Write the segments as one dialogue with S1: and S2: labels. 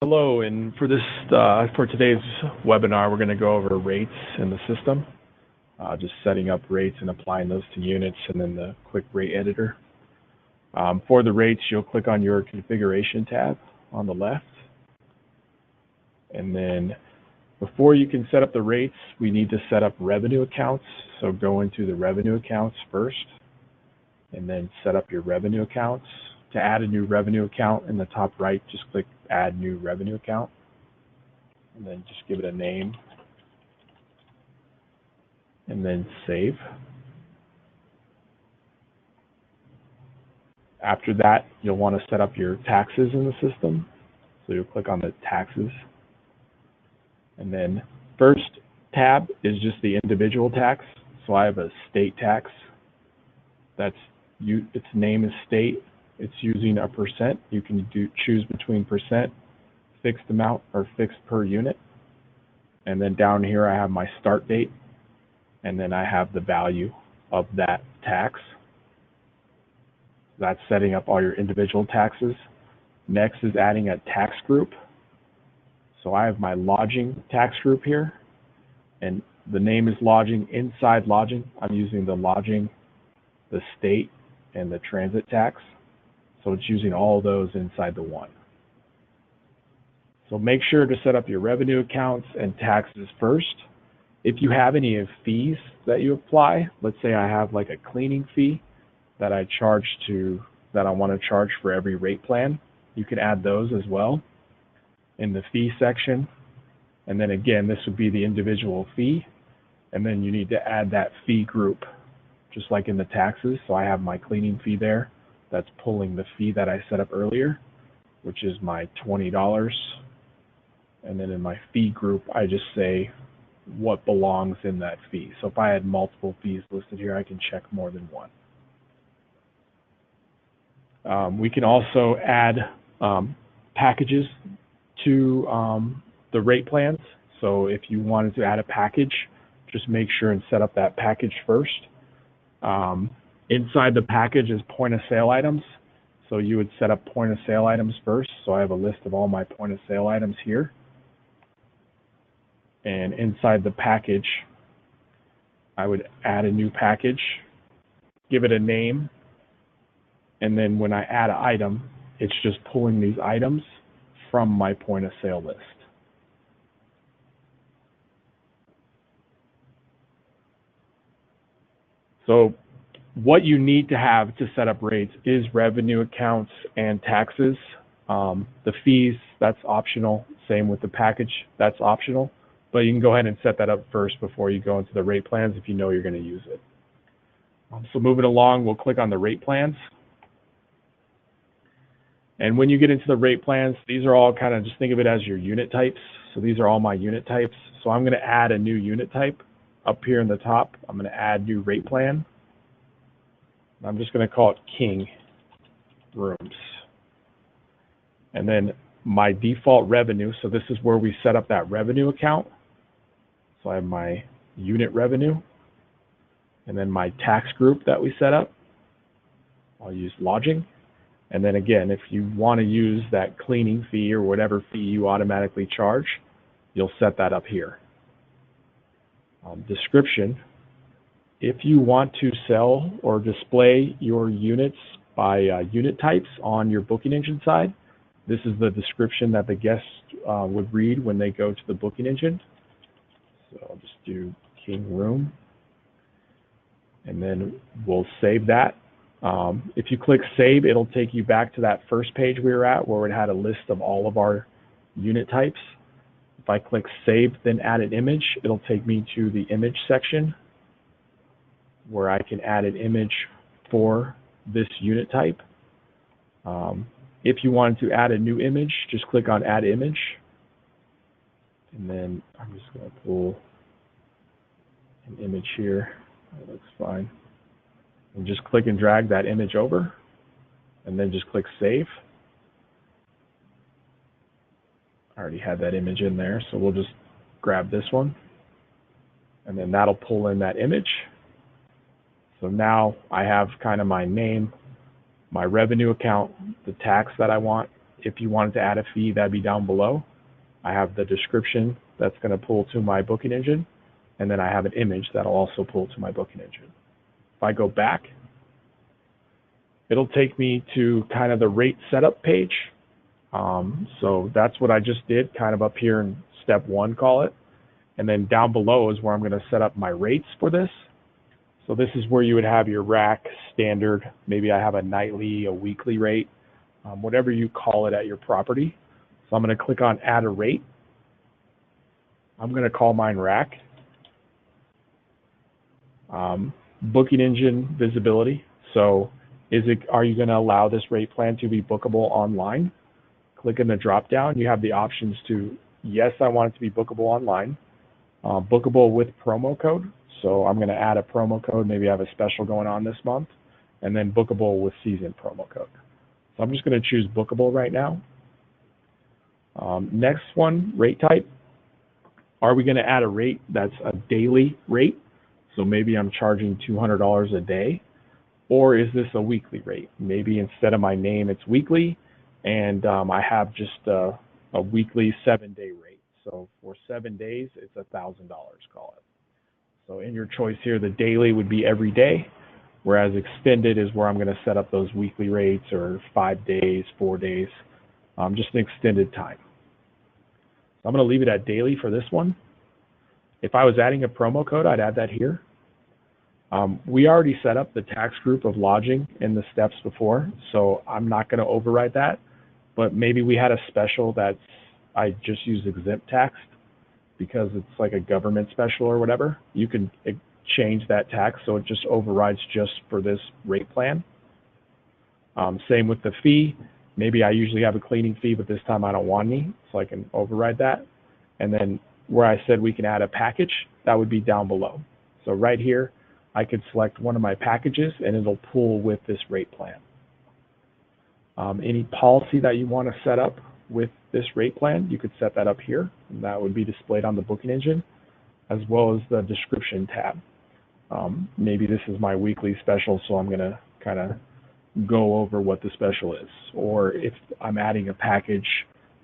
S1: Hello, and for today's webinar, we're going to go over rates in the system, just setting up rates and applying those to units, and then the quick rate editor. For the rates, you'll click on your configuration tab on the left, and then before you can set up the rates, we need to set up revenue accounts. So go into the revenue accounts first, and then set up your revenue accounts. To add a new revenue account in the top right, just click Add New Revenue Account, and then just give it a name, and then save. After that, you'll want to set up your taxes in the system. So you'll click on the taxes, and then first tab is just the individual tax. So I have a state tax. Its name is state. It's using a percent. You can choose between percent, fixed amount, or fixed per unit. And then down here I have my start date, and then I have the value of that tax. That's setting up all your individual taxes. Next is adding a tax group. So I have my lodging tax group here, and the name is lodging. Inside lodging, I'm using the lodging, the state, and the transit tax. So it's using all of those inside the one. So make sure to set up your revenue accounts and taxes first. If you have any fees that you apply, let's say I have like a cleaning fee that I want to charge for every rate plan, you can add those as well in the fee section. And then again, this would be the individual fee. And then you need to add that fee group, just like in the taxes. So I have my cleaning fee there. That's pulling the fee that I set up earlier, which is my $20. And then in my fee group, I just say what belongs in that fee. So if I had multiple fees listed here, I can check more than one. We can also add packages to the rate plans. So if you wanted to add a package, just make sure and set up that package first. Inside the package is point of sale items. So you would set up point of sale items first. So I have a list of all my point of sale items here. And inside the package, I would add a new package, give it a name, and then when I add an item, it's just pulling these items from my point of sale list. So what you need to have to set up rates is revenue accounts and taxes. The fees, that's optional. Same with the package, that's optional. But you can go ahead and set that up first before you go into the rate plans if you know you're going to use it. So moving along, we'll click on the rate plans. And when you get into the rate plans, these are all kind of, just think of it as your unit types. So these are all my unit types. So I'm going to add a new unit type up here in the top. I'm going to add new rate plan. I'm just going to call it King Rooms. And then my default revenue, so this is where we set up that revenue account. So I have my unit revenue, and then my tax group that we set up. I'll use lodging. And then again, if you want to use that cleaning fee or whatever fee you automatically charge, you'll set that up here. Description. If you want to sell or display your units by unit types on your booking engine side, this is the description that the guest would read when they go to the booking engine. So I'll just do King Room, and then we'll save that. If you click Save, it'll take you back to that first page we were at where it had a list of all of our unit types. If I click Save, then add an image, it'll take me to the image section where I can add an image for this unit type. If you wanted to add a new image, just click on Add Image. And then I'm just going to pull an image here. That looks fine. And just click and drag that image over, and then just click Save. I already had that image in there, so we'll just grab this one, and then that'll pull in that image. So now I have kind of my name, my revenue account, the tax that I want, if you wanted to add a fee, that'd be down below. I have the description that's going to pull to my booking engine, and then I have an image that'll also pull to my booking engine. If I go back, it'll take me to kind of the rate setup page. So that's what I just did, kind of up here in step 1, call it. And then down below is where I'm going to set up my rates for this. So this is where you would have your rack standard. Maybe I have a nightly, a weekly rate, whatever you call it at your property. So I'm going to click on add a rate. I'm going to call mine rack. Booking engine visibility. So are you going to allow this rate plan to be bookable online? Click in the drop down. You have the options to, yes, I want it to be bookable online, bookable with promo code. So I'm going to add a promo code. Maybe I have a special going on this month, and then bookable with season promo code. So I'm just going to choose bookable right now. Next one, rate type. Are we going to add a rate that's a daily rate? So maybe I'm charging $200 a day, or is this a weekly rate? Maybe instead of my name, it's weekly, and I have just a weekly 7-day rate. So for 7 days, it's $1,000, call it. So in your choice here, the daily would be every day, whereas extended is where I'm going to set up those weekly rates, or 5 days, 4 days, just an extended time. So I'm going to leave it at daily for this one. If I was adding a promo code, I'd add that here. We already set up the tax group of lodging in the steps before, so I'm not going to override that. But maybe we had a special that I just use exempt tax because it's like a government special or whatever. You can change that tax so it just overrides just for this rate plan. Same with the fee. Maybe I usually have a cleaning fee, but this time I don't want any, so I can override that. And then where I said we can add a package, that would be down below. So right here, I could select one of my packages and it'll pull with this rate plan. Any policy that you want to set up with this rate plan, you could set that up here, and that would be displayed on the booking engine, as well as the description tab. Maybe this is my weekly special, so I'm going to kind of go over what the special is. Or if I'm adding a package,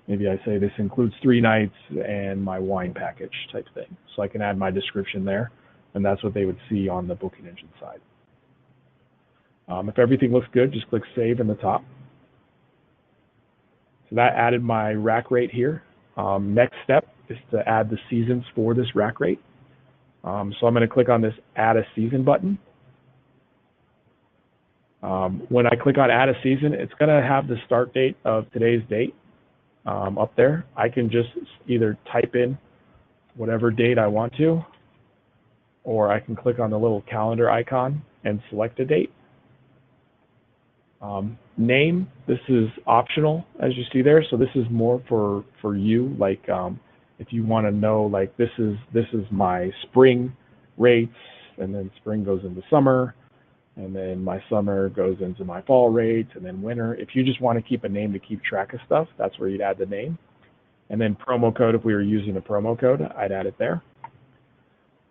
S1: maybe I say this includes 3 nights and my wine package type thing. So I can add my description there, and that's what they would see on the booking engine side. If everything looks good, just click save in the top. So that added my rack rate here. Next step is to add the seasons for this rack rate. So I'm going to click on this add a season button. When I click on add a season, it's going to have the start date of today's date up there. I can just either type in whatever date I want to, or I can click on the little calendar icon and select a date. Name, this is optional, as you see there. So this is more for you, like if you want to know, like this is my spring rates, and then spring goes into summer, and then my summer goes into my fall rates, and then winter. If you just want to keep a name to keep track of stuff, that's where you'd add the name. And then promo code, if we were using a promo code, I'd add it there.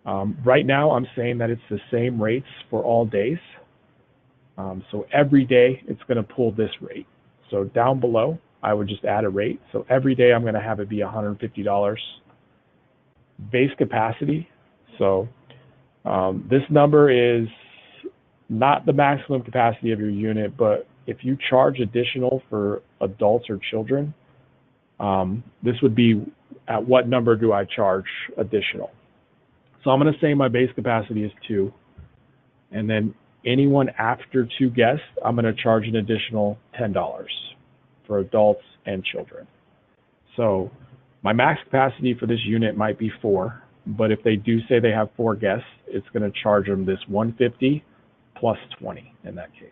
S1: Right now, I'm saying that it's the same rates for all days. So every day, it's going to pull this rate. So down below, I would just add a rate. So every day, I'm going to have it be $150. Base capacity. So this number is not the maximum capacity of your unit, but if you charge additional for adults or children, this would be at what number do I charge additional. So I'm going to say my base capacity is 2, and then anyone after 2 guests, I'm going to charge an additional $10 for adults and children. So my max capacity for this unit might be 4, but if they do say they have 4 guests, it's going to charge them this $150 plus 20 in that case.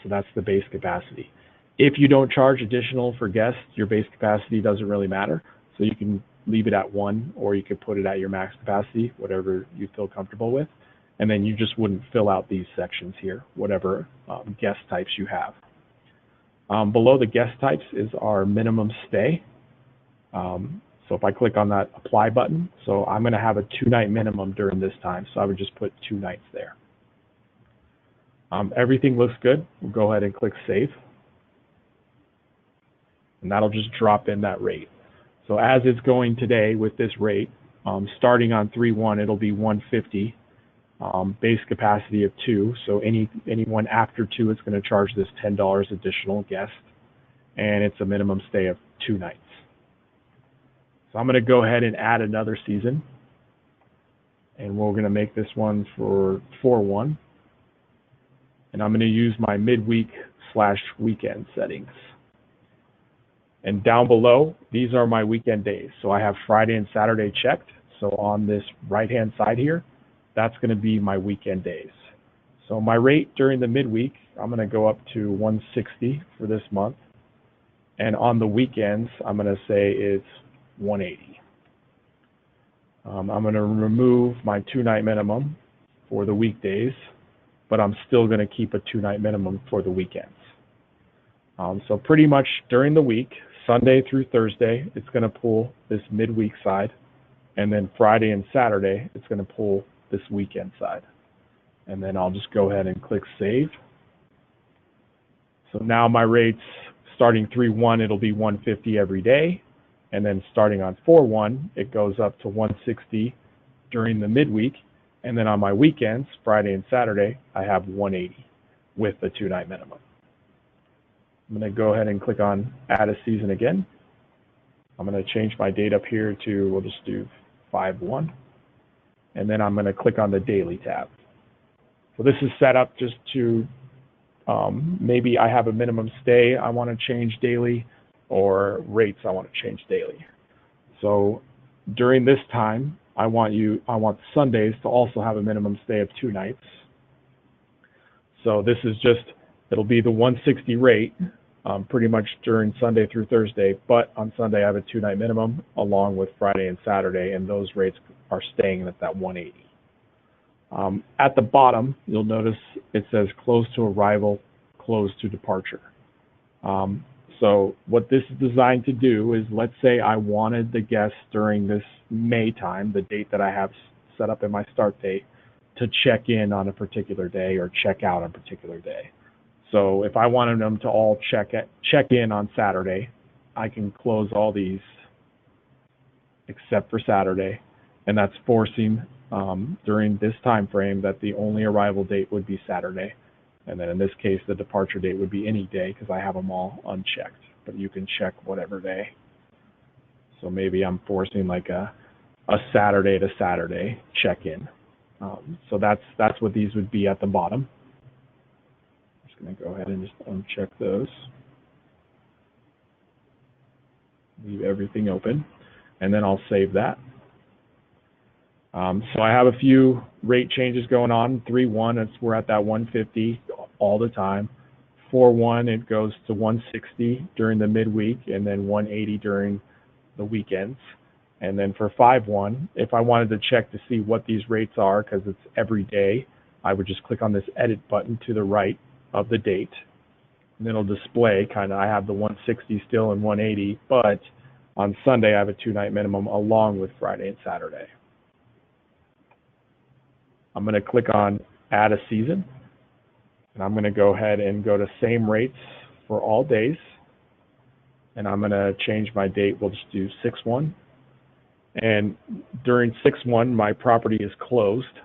S1: So that's the base capacity. If you don't charge additional for guests, your base capacity doesn't really matter. So you can leave it at 1, or you could put it at your max capacity, whatever you feel comfortable with. And then you just wouldn't fill out these sections here, whatever guest types you have. Below the guest types is our minimum stay. So if I click on that apply button, so I'm going to have a 2-night minimum during this time. So I would just put 2 nights there. Everything looks good. We'll go ahead and click save. and that'll just drop in that rate. So as it's going today with this rate, starting on 3/1, it'll be 150, base capacity of 2. So anyone after 2, it's going to charge this $10 additional guest, and it's a minimum stay of 2 nights. So I'm going to go ahead and add another season, and we're going to make this one for 4/1, and I'm going to use my midweek/weekend settings. And down below, these are my weekend days. So I have Friday and Saturday checked. So on this right-hand side here, that's going to be my weekend days. So my rate during the midweek, I'm going to go up to 160 for this month. And on the weekends, I'm going to say it's 180. I'm going to remove my 2-night minimum for the weekdays, but I'm still going to keep a 2-night minimum for the weekends. So pretty much during the week, Sunday through Thursday, it's going to pull this midweek side, and then Friday and Saturday, it's going to pull this weekend side. And then I'll just go ahead and click Save. So now my rates, starting 3/1, it'll be 150 every day, and then starting on 4/1, it goes up to 160 during the midweek, and then on my weekends, Friday and Saturday, I have 180 with the 2-night minimum. I'm going to go ahead and click on Add a Season again. I'm going to change my date up here to, we'll just do 5/1. And then I'm going to click on the Daily tab. So this is set up just to, maybe I have a minimum stay I want to change daily, or rates I want to change daily. So during this time, I want Sundays to also have a minimum stay of 2 nights. So this is just, it'll be the 160 rate pretty much during Sunday through Thursday, but on Sunday I have a 2-night minimum along with Friday and Saturday, and those rates are staying at that 180. At the bottom, you'll notice it says close to arrival, close to departure. So what this is designed to do is, let's say I wanted the guests during this May time, the date that I have set up in my start date, to check in on a particular day or check out on a particular day. So if I wanted them to all check in on Saturday, I can close all these except for Saturday, and that's forcing during this time frame that the only arrival date would be Saturday, and then in this case the departure date would be any day because I have them all unchecked, but you can check whatever day. So maybe I'm forcing like a Saturday to Saturday check-in. So that's what these would be at the bottom. I'm just going to go ahead and just uncheck those. Leave everything open, and then I'll save that. So I have a few rate changes going on. 3/1, we're at that 150 all the time. 4/1, it goes to 160 during the midweek, and then 180 during the weekends. And then for 5/1, if I wanted to check to see what these rates are, because it's every day, I would just click on this edit button to the right of the date. And it'll display I have the 160 still and 180, but on Sunday I have a 2-night minimum along with Friday and Saturday. I'm going to click on Add a Season, and I'm going to go ahead and go to Same Rates for all days, and I'm going to change my date. We'll just do 6/1, and during 6/1 my property is closed.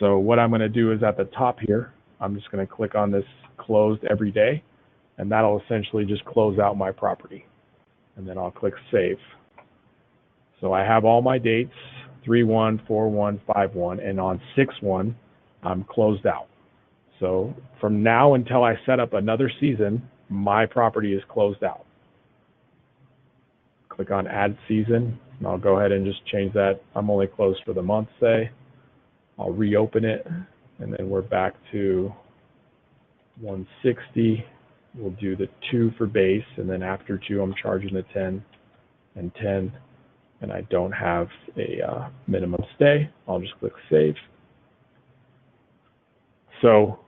S1: So what I'm going to do is at the top here, I'm just going to click on this Closed Every Day, and that'll essentially just close out my property, and then I'll click Save. So I have all my dates, 3/1, 4/1, 5/1, and on 6/1, I'm closed out. So from now until I set up another season, my property is closed out. Click on Add Season, and I'll go ahead and just change that. I'm only closed for the month, say. I'll reopen it, and then we're back to 160. We'll do the 2 for base, and then after 2, I'm charging the 10 and 10. And I don't have a minimum stay. I'll just click Save. So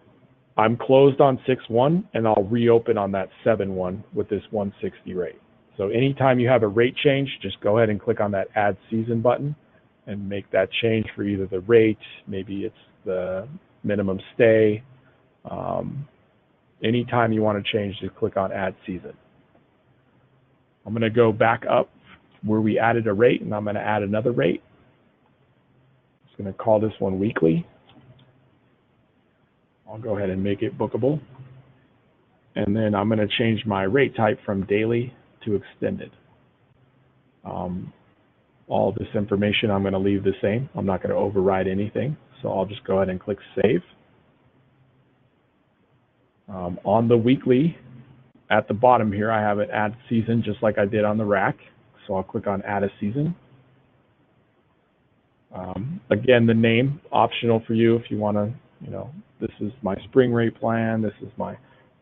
S1: I'm closed on 6/1, and I'll reopen on that 7/1 with this 160 rate. So anytime you have a rate change, just go ahead and click on that Add Season button and make that change for either the rate, maybe it's the minimum stay. Anytime you want to change, just click on Add Season. I'm going to go back up where we added a rate, and I'm going to add another rate. I'm just going to call this one weekly. I'll go ahead and make it bookable. And then I'm going to change my rate type from daily to extended. All this information I'm going to leave the same. I'm not going to override anything. So I'll just go ahead and click save. On the weekly, at the bottom here, I have an add season just like I did on the rack. So I'll click on add a season. Again, the name, optional for you if you want to, this is my spring rate plan, this is my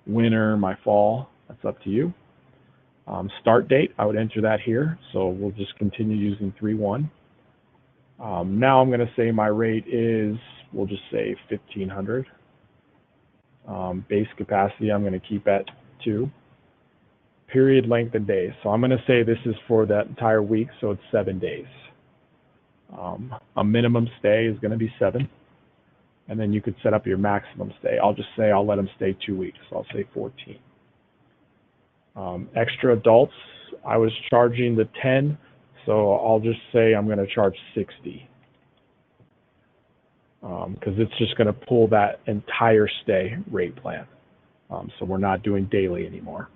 S1: winter, my fall, that's up to you. Start date, I would enter that here. So we'll just continue using 3/1. Now I'm going to say my rate is, we'll just say 1,500. Base capacity, I'm going to keep at 2. Period length and days. So I'm going to say this is for that entire week, so it's 7 days. A minimum stay is going to be 7. And then you could set up your maximum stay. I'll just say I'll let them stay 2 weeks. So I'll say 14. Extra adults, I was charging the 10, so I'll just say I'm going to charge 60. Because it's just going to pull that entire stay rate plan. So we're not doing daily anymore.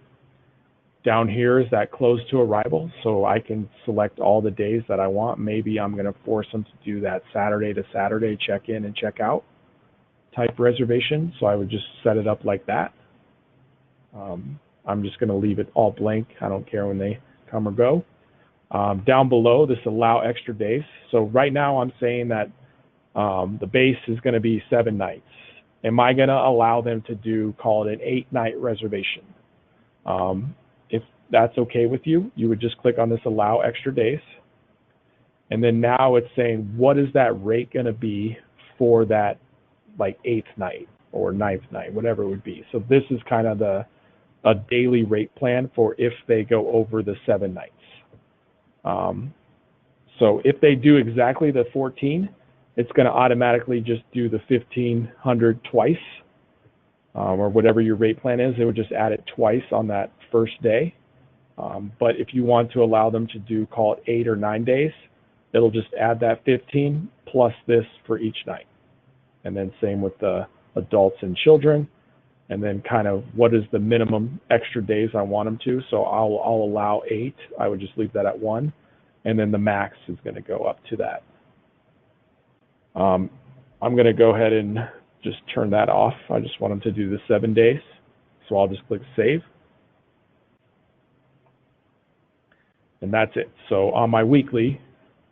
S1: Down here is that close to arrival, so I can select all the days that I want. Maybe I'm going to force them to do that Saturday to Saturday check in and check out type reservation, so I would just set it up like that. I'm just going to leave it all blank. I don't care when they come or go. Down below, this allow extra days. So right now I'm saying that the base is going to be 7 nights. Am I going to allow them to do, call it an 8-night reservation? If that's okay with you, you would just click on this allow extra days. And then now it's saying, what is that rate going to be for that like 8th night or 9th night, whatever it would be. So this is kind of a daily rate plan for if they go over the 7 nights. So if they do exactly the 14, it's going to automatically just do the 1,500 twice, or whatever your rate plan is. It would just add it twice on that first day. But if you want to allow them to do, call it 8 or 9 days, it'll just add that 15 plus this for each night. And then same with the adults and children. And then kind of what is the minimum extra days I want them to. So I'll allow 8. I would just leave that at 1. And then the max is going to go up to that. I'm going to go ahead and just turn that off. I just want them to do the 7 days. So I'll just click save. And that's it. So on my weekly,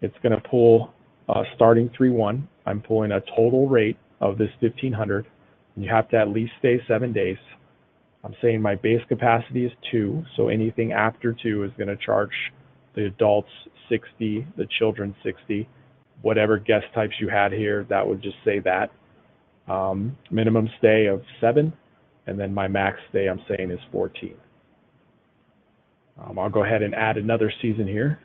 S1: it's going to pull starting 3/1. I'm pulling a total rate of this 1,500. And you have to at least stay 7 days. I'm saying my base capacity is 2. So anything after 2 is going to charge the adults 60, the children 60. Whatever guest types you had here, that would just say that. Minimum stay of 7, and then my max stay I'm saying is 14. I'll go ahead and add another season here.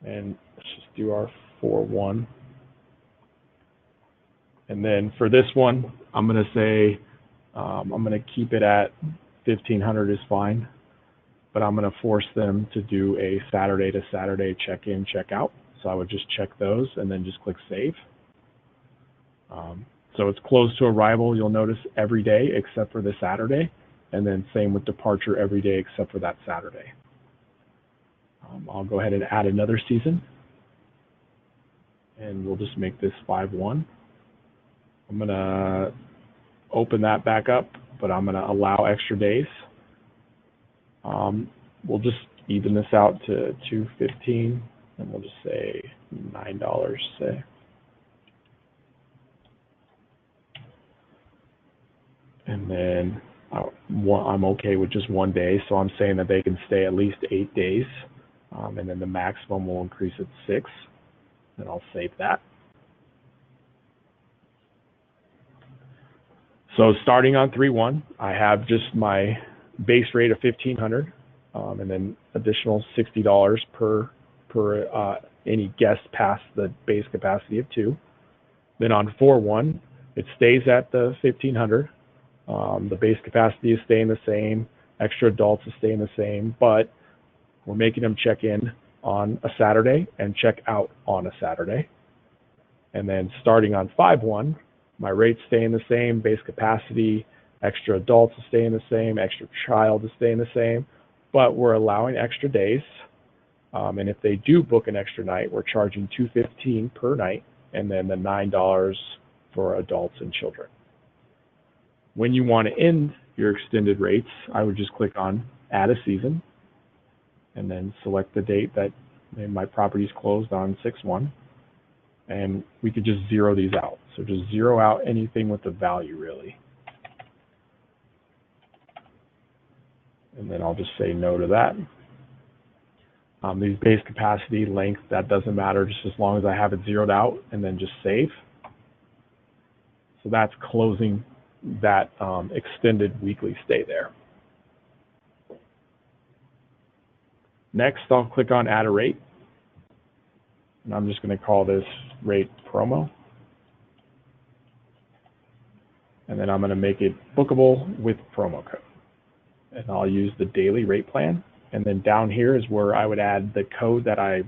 S1: And let's just do our 4/1. And then for this one, I'm going to say, I'm going to keep it at 1,500 is fine. But I'm going to force them to do a Saturday to Saturday check-in, check-out. So I would just check those and then just click save. So it's closed to arrival, you'll notice, every day except for the Saturday. And then same with departure every day except for that Saturday. I'll go ahead and add another season. And we'll just make this 5/1. I'm going to open that back up, but I'm going to allow extra days. We'll just even this out to $2.15, and we'll just say $9, say. And then I'm okay with just 1 day, so I'm saying that they can stay at least 8 days, and then the maximum will increase at 6, and I'll save that. So starting on 3/1, I have just my base rate of 1,500, and then additional $60 per any guest past the base capacity of 2. Then on 4/1, it stays at the 1,500. The base capacity is staying the same. Extra adults is staying the same, but we're making them check in on a Saturday and check out on a Saturday. And then starting on 5/1, my rate's staying the same, base capacity, extra adults is staying the same, extra child is staying the same, but we're allowing extra days. And if they do book an extra night, we're charging $215 per night, and then the $9 for adults and children. When you want to end your extended rates, I would just click on Add a Season, and then select the date that my property's closed on 6/1, and we could just zero these out. So just zero out anything with the value, really. And then I'll just say no to that. These base capacity, length, that doesn't matter, just as long as I have it zeroed out, and then just save. So that's closing that extended weekly stay there. Next, I'll click on Add a Rate, and I'm just going to call this rate promo. And then I'm going to make it bookable with promo code. And I'll use the daily rate plan. And then down here is where I would add the code that I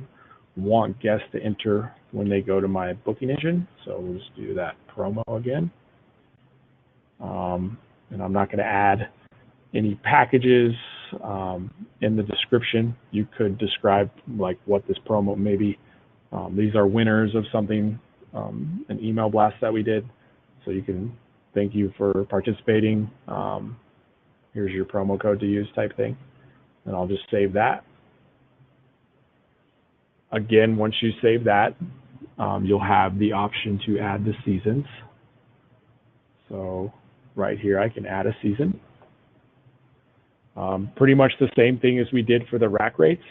S1: want guests to enter when they go to my booking engine. So we'll just do that promo again. And I'm not going to add any packages in the description. You could describe like what this promo may be. These are winners of something, an email blast that we did. So you can thank you for participating. Here's your promo code to use type thing. And I'll just save that. Again, once you save that, you'll have the option to add the seasons. So right here, I can add a season. Pretty much the same thing as we did for the rack rates.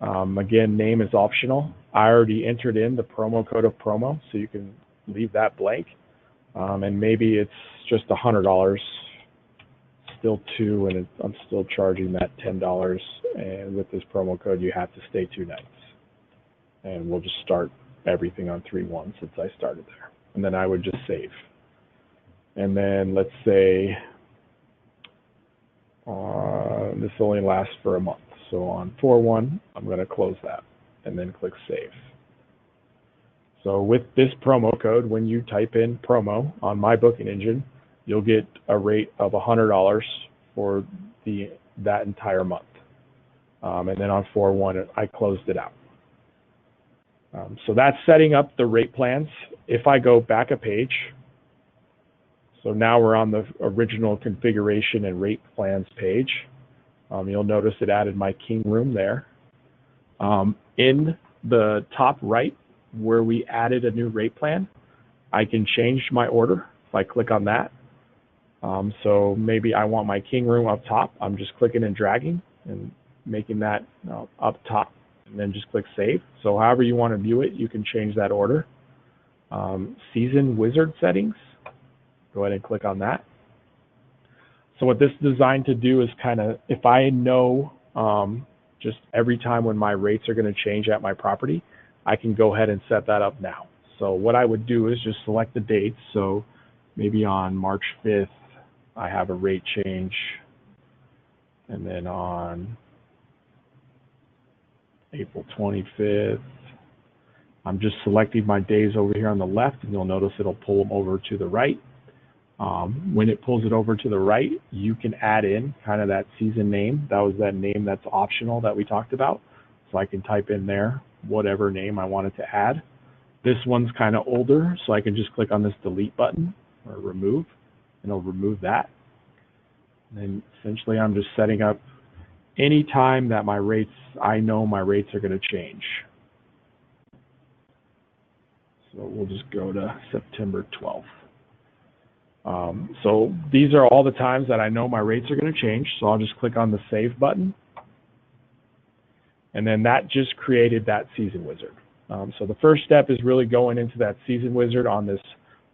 S1: Again, name is optional. I already entered in the promo code of promo, so you can leave that blank. And maybe it's just $100, still 2, and I'm still charging that $10. And with this promo code, you have to stay 2 nights. And we'll just start everything on 3/1 since I started there. And then I would just save. And then let's say this only lasts for a month. So on 4/1, I'm going to close that and then click Save. So with this promo code, when you type in promo on my booking engine, you'll get a rate of $100 for that entire month. And then on 4/1, I closed it out. So that's setting up the rate plans. If I go back a page, so now we're on the original configuration and rate plans page. You'll notice it added my King room there. In the top right, where we added a new rate plan, I can change my order if I click on that. So maybe I want my King room up top. I'm just clicking and dragging and making that up top, and then just click Save. So however you want to view it, you can change that order. Season wizard settings, go ahead and click on that. So what this is designed to do is kind of, if I know just every time when my rates are going to change at my property, I can go ahead and set that up now. So what I would do is just select the dates. So maybe on March 5th, I have a rate change. And then on April 25th, I'm just selecting my days over here on the left, and you'll notice it'll pull them over to the right. When it pulls it over to the right, you can add in kind of that season name. That was that name that's optional that we talked about. So I can type in there whatever name I wanted to add. This one's kind of older, so I can just click on this delete button or remove, and it'll remove that. And then essentially I'm just setting up any time that my rates, I know my rates are going to change. So we'll just go to September 12th. So these are all the times that I know my rates are going to change. So I'll just click on the Save button. And then that just created that season wizard. So the first step is really going into that season wizard on this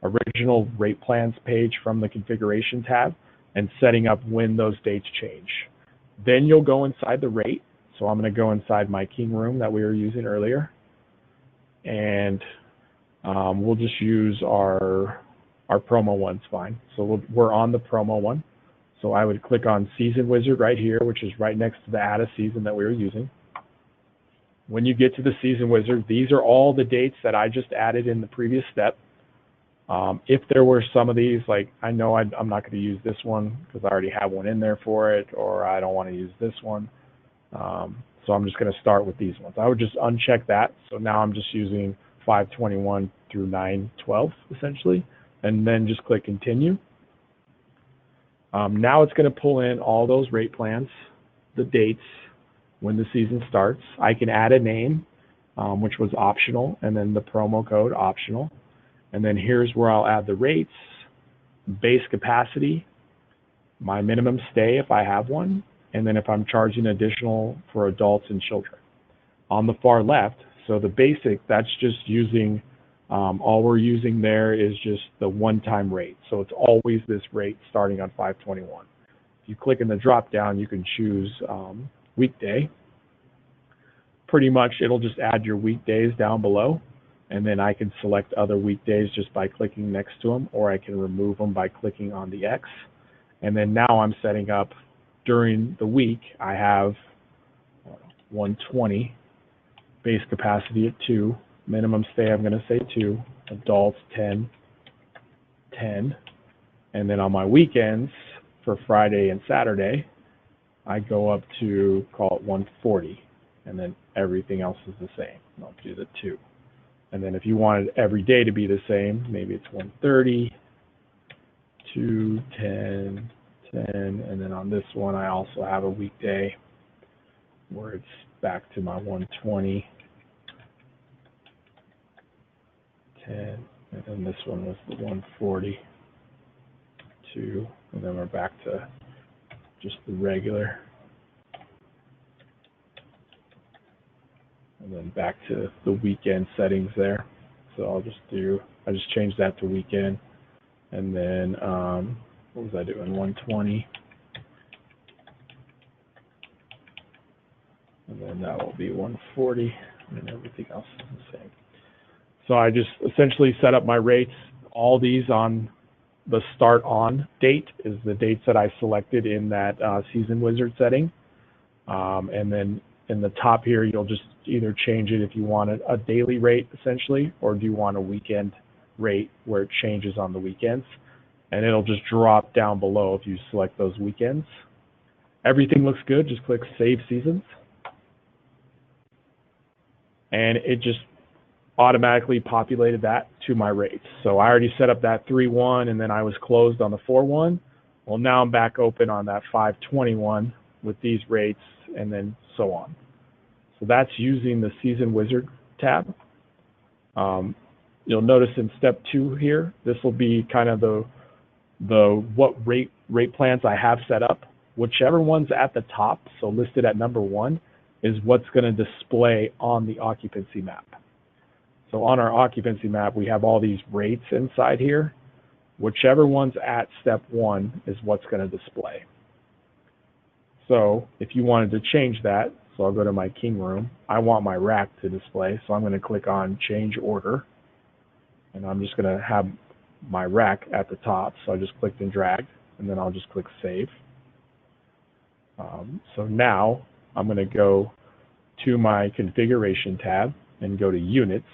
S1: original rate plans page from the configuration tab and setting up when those dates change. Then you'll go inside the rate. So I'm going to go inside my King room that we were using earlier. And we'll just use our promo one's fine. So we're on the promo one. So I would click on Season Wizard right here, which is right next to the Add a Season that we were using. When you get to the Season Wizard, these are all the dates that I just added in the previous step. If there were some of these, like I know I'm not going to use this one because I already have one in there for it, or I don't want to use this one. So I'm just going to start with these ones. I would just uncheck that. So now I'm just using 5/21 through 9/12 essentially, and then just click Continue. Now it's going to pull in all those rate plans, the dates, when the season starts. I can add a name, which was optional, and then the promo code optional. And then here's where I'll add the rates, base capacity, my minimum stay if I have one, and then if I'm charging additional for adults and children. On the far left, so the basic, that's just using, all we're using there is just the one-time rate. So it's always this rate starting on 5/21. If you click in the drop-down, you can choose weekday. Pretty much it'll just add your weekdays down below, and then I can select other weekdays just by clicking next to them, or I can remove them by clicking on the X. And then now I'm setting up during the week. I have 120, base capacity at 2, minimum stay I'm going to say 2, adults 10, 10, and then on my weekends for Friday and Saturday, I go up to, call it 140, and then everything else is the same. I'll do the 2. And then if you wanted every day to be the same, maybe it's 130, 2, 10, 10, and then on this one I also have a weekday where it's back to my 120, 10, and then this one was the 140, 2, and then we're back to just the regular. And then back to the weekend settings there. So I just changed that to weekend. And then, what was I doing? 120. And then that will be 140, and everything else is the same. So I just essentially set up my rates. All these on the start on date is the dates that I selected in that Season Wizard setting. And then in the top here, you'll just either change it if you want a daily rate essentially, or do you want a weekend rate where it changes on the weekends. And it'll just drop down below if you select those weekends. Everything looks good, just click Save Seasons. And it just automatically populated that to my rates. So I already set up that 3/1, and then I was closed on the 4/1. Well, now I'm back open on that 5/21 with these rates, and then so on. So that's using the Season Wizard tab. You'll notice in step 2 here, this will be kind of the what rate plans I have set up. Whichever one's at the top, so listed at number 1, is what's going to display on the occupancy map. So on our occupancy map, we have all these rates inside here. Whichever one's at step 1 is what's going to display. So if you wanted to change that, so I'll go to my King Room. I want my rack to display, so I'm going to click on Change Order. And I'm just going to have my rack at the top. So I just clicked and dragged, and then I'll just click Save. So now I'm going to go to my Configuration tab and go to Units.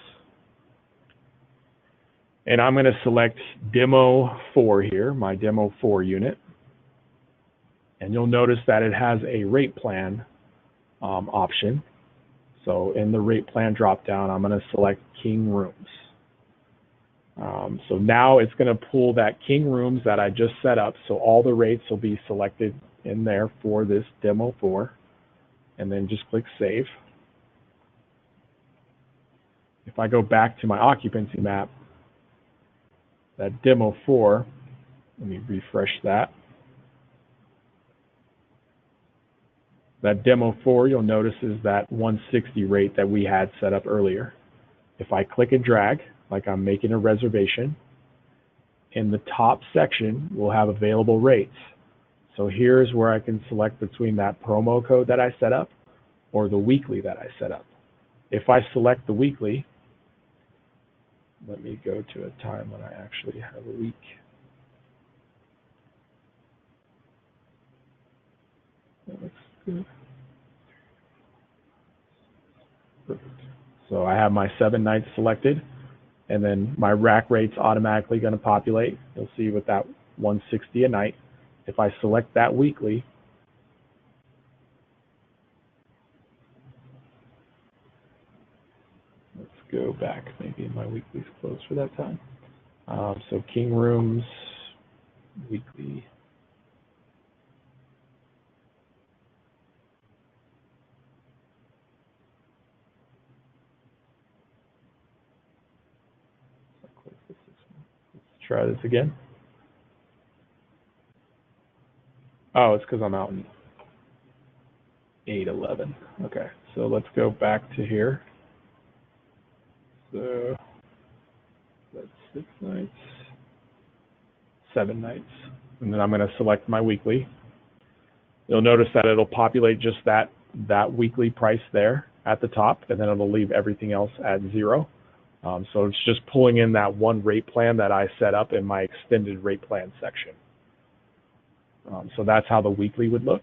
S1: And I'm going to select Demo 4 here, my Demo 4 unit. And you'll notice that it has a rate plan option. So in the rate plan dropdown, I'm going to select King Rooms. So now it's going to pull that King Rooms that I just set up. So all the rates will be selected in there for this Demo 4. And then just click Save. If I go back to my occupancy map, that Demo 4, let me refresh that. That Demo 4, you'll notice, is that 160 rate that we had set up earlier. If I click and drag, like I'm making a reservation, in the top section, we'll have available rates. So here's where I can select between that promo code that I set up or the weekly that I set up. If I select the weekly, let me go to a time when I actually have a week. looks good. Perfect. So I have my 7 nights selected, and then my rack rate's automatically going to populate. You'll see with that 160 a night. If I select that weekly, let's go back. Maybe my weekly's closed for that time. So King Rooms, weekly. Let's try this again. Oh, it's because I'm out in 8/11. Okay, so let's go back to here. So that's 6 nights, 7 nights, and then I'm going to select my weekly. You'll notice that it'll populate just that weekly price there at the top, and then it'll leave everything else at 0. So it's just pulling in that one rate plan that I set up in my extended rate plan section. So that's how the weekly would look.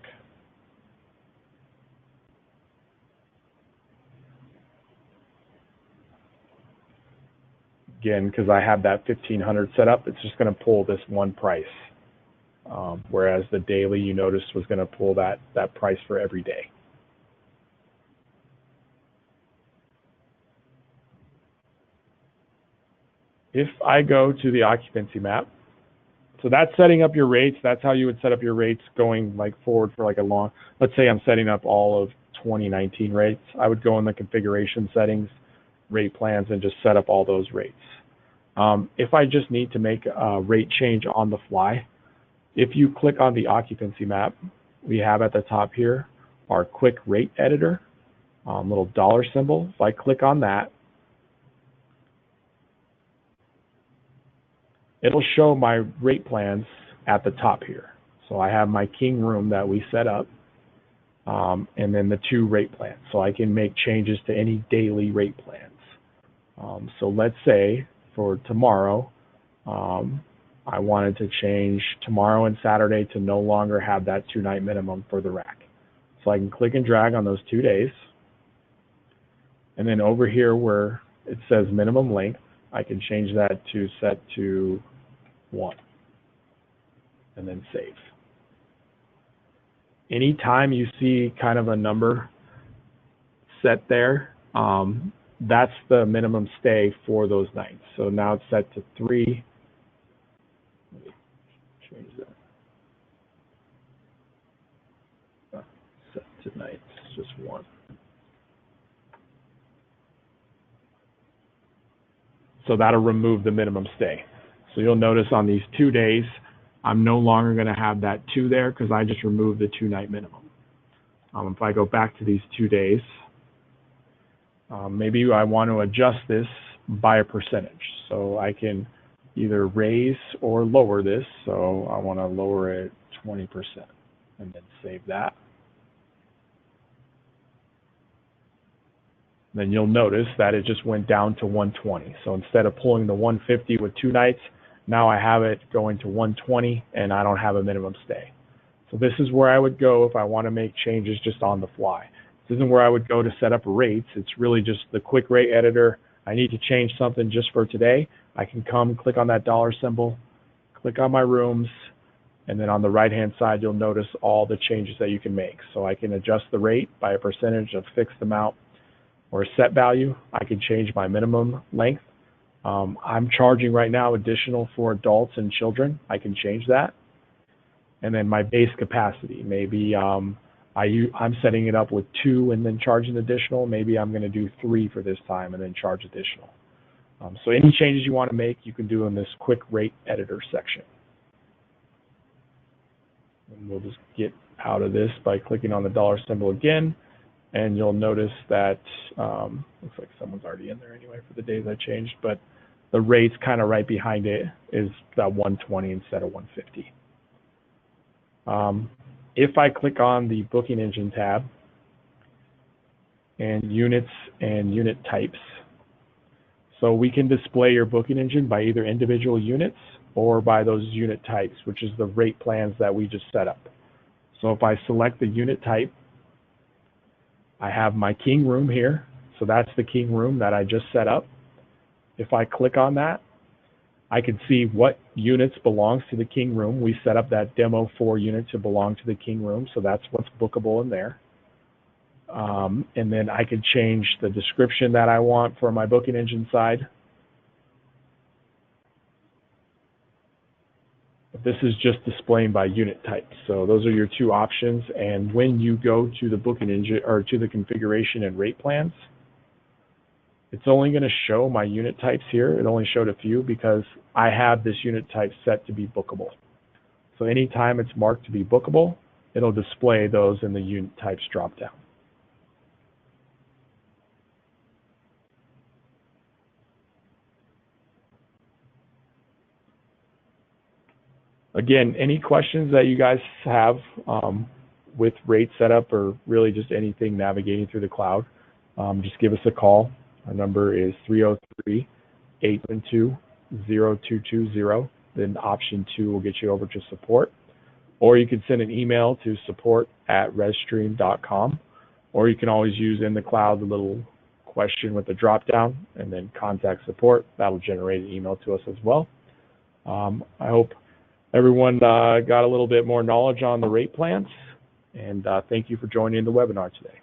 S1: Again, because I have that 1500 set up, it's just going to pull this one price. Whereas the daily, you noticed, was going to pull that price for every day. If I go to the occupancy map, so that's setting up your rates. That's how you would set up your rates going forward for a long, let's say I'm setting up all of 2019 rates. I would go in the configuration settings, rate plans, and just set up all those rates. If I just need to make a rate change on the fly, if you click on the occupancy map, we have at the top here our quick rate editor, little dollar symbol. If I click on that, it'll show my rate plans at the top here. So I have my King Room that we set up, and then the 2 rate plans. So I can make changes to any daily rate plans. So let's say for tomorrow, I wanted to change tomorrow and Saturday to no longer have that 2-night minimum for the rack. So I can click and drag on those 2 days. And then over here where it says minimum length, I can change that to set to 1 and then save. Anytime you see kind of a number set there, that's the minimum stay for those nights. So now it's set to 3. Let me change that. Set to nights, just 1. So that'll remove the minimum stay. So you'll notice on these 2 days, I'm no longer going to have that 2 there because I just removed the 2-night minimum. If I go back to these 2 days, maybe I want to adjust this by a percentage. So I can either raise or lower this. So I want to lower it 20% and then save that. Then you'll notice that it just went down to 120. So instead of pulling the 150 with 2 nights, now I have it going to 120 and I don't have a minimum stay. So this is where I would go if I want to make changes just on the fly. This isn't where I would go to set up rates. It's really just the quick rate editor. I need to change something just for today. I can come click on that dollar symbol, click on my rooms, and then on the right hand side you'll notice all the changes that you can make. So I can adjust the rate by a percentage, a fixed amount, or a set value. I can change my minimum length. I'm charging right now additional for adults and children. I can change that. And then my base capacity, maybe I'm setting it up with 2 and then charging additional. Maybe I'm going to do 3 for this time and then charge additional. So any changes you want to make, you can do in this quick rate editor section. And we'll just get out of this by clicking on the dollar symbol again. And you'll notice that, looks like someone's already in there anyway for the days I changed, but the rates kind of right behind it is that 120 instead of 150. If I click on the booking engine tab and units and unit types, so we can display your booking engine by either individual units or by those unit types, which is the rate plans that we just set up. So if I select the unit type, I have my king room here. So that's the king room that I just set up. If I click on that, I can see what units belongs to the king room. We set up that demo 4 unit to belong to the king room, so that's what's bookable in there. And then I can change the description that I want for my booking engine side. This is just displaying by unit type. So those are your 2 options. And when you go to the booking engine or to the configuration and rate plans, it's only going to show my unit types here. It only showed a few because I have this unit type set to be bookable. So anytime it's marked to be bookable, it'll display those in the unit types dropdown. Again, any questions that you guys have with rate setup or really just anything navigating through the cloud, just give us a call. Our number is 303-872-0220. Then option 2 will get you over to support. Or you can send an email to support@rezstream.com. Or you can always use in the cloud the little question with the drop down and then contact support. That'll generate an email to us as well. I hope everyone got a little bit more knowledge on the rate plans, and thank you for joining the webinar today.